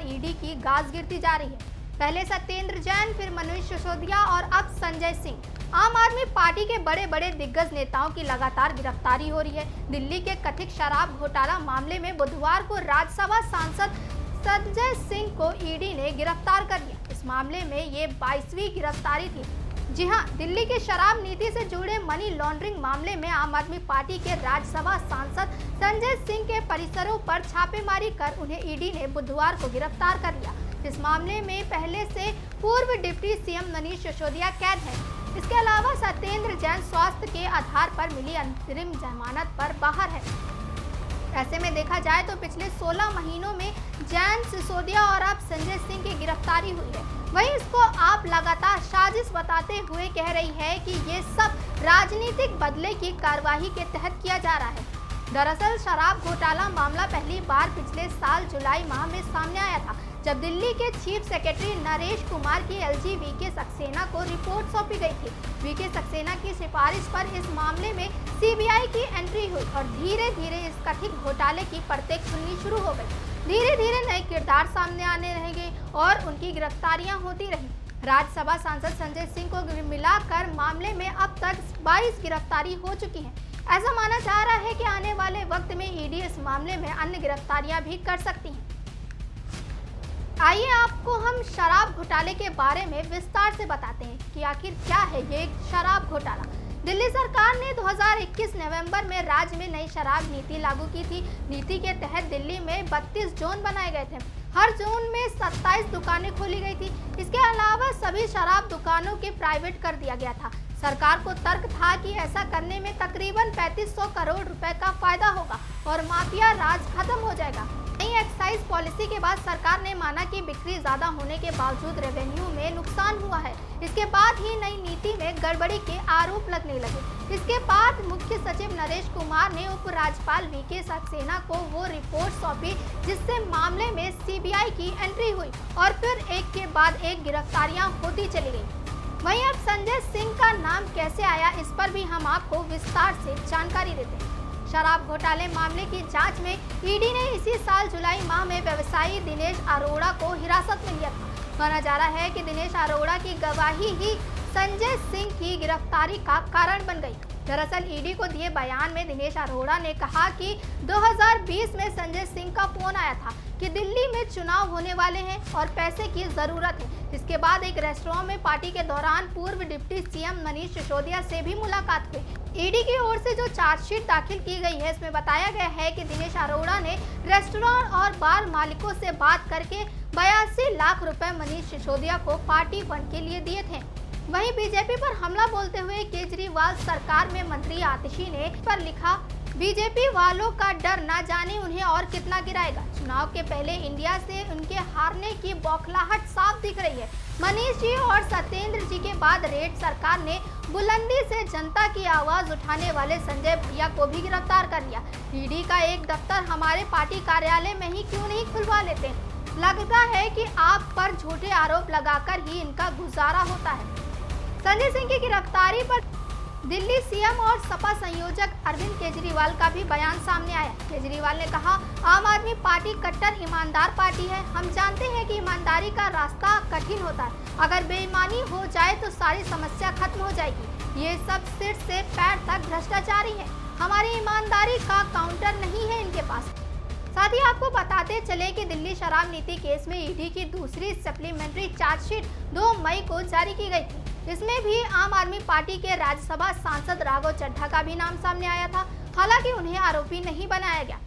ED की गाज गिरती जा रही है। पहले सत्येंद्र जैन, फिर मनीष सिसोदिया और अब संजय सिंह। आम आदमी पार्टी के बड़े बड़े दिग्गज नेताओं की लगातार गिरफ्तारी हो रही है। दिल्ली के कथित शराब घोटाला मामले में बुधवार को राज्यसभा सांसद संजय सिंह को ईडी ने गिरफ्तार कर लिया। इस मामले में ये 22वीं गिरफ्तारी थी। जी हां, दिल्ली की शराब नीति से जुड़े मनी लॉन्ड्रिंग मामले में आम आदमी पार्टी के राज्यसभा सांसद संजय सिंह के परिसरों पर छापेमारी कर उन्हें ईडी ने बुधवार को गिरफ्तार कर लिया। इस मामले में पहले से पूर्व डिप्टी सीएम मनीष सिसोदिया कैद है। इसके अलावा सत्येंद्र जैन स्वास्थ्य के आधार पर मिली अंतरिम जमानत पर बाहर है। ऐसे में देखा जाए तो पिछले 16 महीनों में जैन, सिसोदिया और अब संजय सिंह की गिरफ्तारी हुई है। वहीं इसको आप लगातार साजिश बताते हुए कह रही है कि ये सब राजनीतिक बदले की कार्यवाही के तहत किया जा रहा है। दरअसल शराब घोटाला मामला पहली बार पिछले साल जुलाई माह में सामने आया था, जब दिल्ली के चीफ सेक्रेटरी नरेश कुमार की एलजी वीके सक्सेना को रिपोर्ट सौंपी गई थी। वीके सक्सेना की सिफारिश पर इस मामले में सीबीआई की एंट्री हुई और धीरे धीरे इस कथित घोटाले की परतें खुलनी शुरू हो गई। धीरे धीरे नए किरदार सामने आने रहेंगे और उनकी गिरफ्तारियां होती रही। राज्यसभा सांसद संजय सिंह को मिलाकर मामले में अब तक 22 गिरफ्तारी हो चुकी है। ऐसा माना जा रहा है कि आने वाले वक्त में ईडी इस मामले में अन्य गिरफ्तारियां भी कर सकती है। आइए आपको हम शराब घोटाले के बारे में विस्तार से बताते हैं कि आखिर क्या है ये शराब घोटाला। दिल्ली सरकार ने 2021 नवंबर में राज्य में नई शराब नीति लागू की थी। नीति के तहत दिल्ली में 32 जोन बनाए गए थे। हर जोन में 27 दुकानें खोली गई थी। इसके अलावा सभी शराब दुकानों के प्राइवेट कर दिया गया था। सरकार को तर्क था कि ऐसा करने में तकरीबन 3500 करोड़ रुपए का फायदा होगा और माफिया राज खत्म हो जाएगा। नई एक्साइज पॉलिसी के बाद सरकार ने माना कि बिक्री ज्यादा होने के बावजूद रेवेन्यू में नुकसान हुआ है। इसके बाद ही नई नीति में गड़बड़ी के आरोप लगने लगे। इसके बाद मुख्य सचिव नरेश कुमार ने उपराज्यपाल वीके सक्सेना को वो रिपोर्ट सौंपी जिससे मामले में सीबीआई की एंट्री हुई और फिर एक के बाद एक गिरफ्तारियां होती चली गई। वहीं अब संजय सिंह का नाम कैसे आया, इस पर भी हम आपको विस्तार से जानकारी देते हैं। शराब घोटाले मामले की जांच में ईडी ने इसी साल जुलाई माह में व्यवसायी दिनेश अरोड़ा को हिरासत में लिया था। माना जा रहा है कि दिनेश अरोड़ा की गवाही ही संजय सिंह की गिरफ्तारी का कारण बन गई। दरअसल ईडी को दिए बयान में दिनेश अरोड़ा ने कहा कि 2020 में संजय सिंह का फोन आया था कि दिल्ली में चुनाव होने वाले हैं और पैसे की जरूरत है। इसके बाद एक रेस्टोरेंट में पार्टी के दौरान पूर्व डिप्टी सीएम मनीष सिसोदिया से भी मुलाकात हुई। ईडी की ओर से जो चार्जशीट दाखिल की गई है, इसमें बताया गया है कि दिनेश अरोड़ा ने रेस्टोरेंट और बार मालिकों से बात करके 82 लाख रुपए मनीष सिसोदिया को पार्टी फंड के लिए दिए थे। वहीं बीजेपी पर हमला बोलते हुए केजरीवाल सरकार में मंत्री आतिशी ने पर लिखा, बीजेपी वालों का डर ना जाने उन्हें और कितना गिराएगा। चुनाव के पहले इंडिया से उनके हारने की बौखलाहट साफ दिख रही है। मनीष जी और सत्येंद्र जी के बाद रेड सरकार ने बुलंदी से जनता की आवाज उठाने वाले संजय भैया को भी गिरफ्तार कर लिया। ईडी का एक दफ्तर हमारे पार्टी कार्यालय में ही क्यों नहीं खुलवा लेते? लगता है कि आप पर झूठे आरोप लगाकर ही इनका गुजारा होता है। संजय सिंह की गिरफ्तारी पर दिल्ली सीएम और सपा संयोजक अरविंद केजरीवाल का भी बयान सामने आया। केजरीवाल ने कहा, आम आदमी पार्टी कट्टर ईमानदार पार्टी है। हम जानते हैं कि ईमानदारी का रास्ता कठिन होता है। अगर बेईमानी हो जाए तो सारी समस्या खत्म हो जाएगी। ये सब सिर से पैर तक भ्रष्टाचारी है। हमारी ईमानदारी का काउंटर नहीं है इनके पास। साथ ही आपको बताते चले कि दिल्ली शराब नीति केस में ईडी की दूसरी सप्लीमेंट्री चार्जशीट 2 मई को जारी की गई थी। इसमें भी आम आदमी पार्टी के राज्यसभा सांसद राघव चड्ढा का भी नाम सामने आया था। हालांकि उन्हें आरोपी नहीं बनाया गया।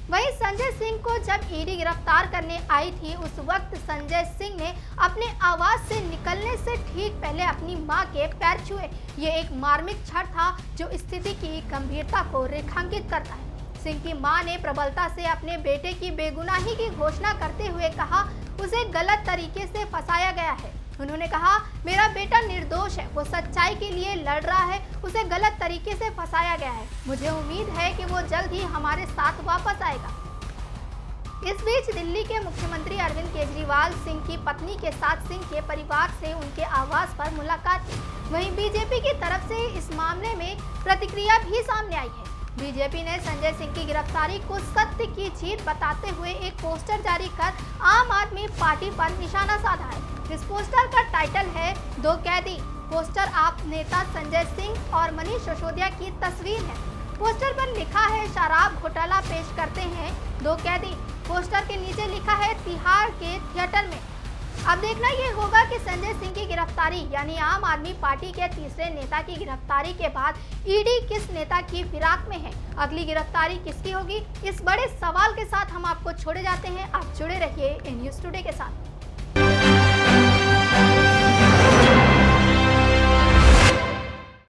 वहीं संजय सिंह को जब ईडी गिरफ्तार करने आई थी, उस वक्त संजय सिंह ने अपने आवास से निकलने से ठीक पहले अपनी मां के पैर छुए। ये एक मार्मिक क्षण था जो स्थिति की गंभीरता को रेखांकित करता है। सिंह की मां ने प्रबलता से अपने बेटे की बेगुनाही की घोषणा करते हुए कहा, उसे गलत तरीके से फंसाया गया है। उन्होंने कहा, मेरा बेटा निर्दोष है, वो सच्चाई के लिए लड़ रहा है, उसे गलत तरीके से फंसाया गया है। मुझे उम्मीद है कि वो जल्द ही हमारे साथ वापस आएगा। इस बीच दिल्ली के मुख्यमंत्री अरविंद केजरीवाल सिंह की पत्नी के साथ सिंह के परिवार से उनके आवास पर मुलाकात की। वहीं बीजेपी की तरफ से इस मामले में प्रतिक्रिया भी सामने आई है। बीजेपी ने संजय सिंह की गिरफ्तारी को सत्य की जीत बताते हुए एक पोस्टर जारी कर आम आदमी पार्टी पर निशाना साधा है। इस पोस्टर का टाइटल है दो कैदी। पोस्टर आप नेता संजय सिंह और मनीष सिसोदिया की तस्वीर है। पोस्टर पर लिखा है शराब घोटाला पेश करते हैं दो कैदी। पोस्टर के नीचे लिखा है तिहाड़ के थिएटर में। अब देखना ये होगा कि संजय सिंह की गिरफ्तारी यानी आम आदमी पार्टी के तीसरे नेता की गिरफ्तारी के बाद ईडी किस नेता की फिराक में है। अगली गिरफ्तारी किसकी होगी, इस बड़े सवाल के साथ हम आपको छोड़े जाते हैं। आप जुड़े रहिए न्यूज़ टुडे के साथ।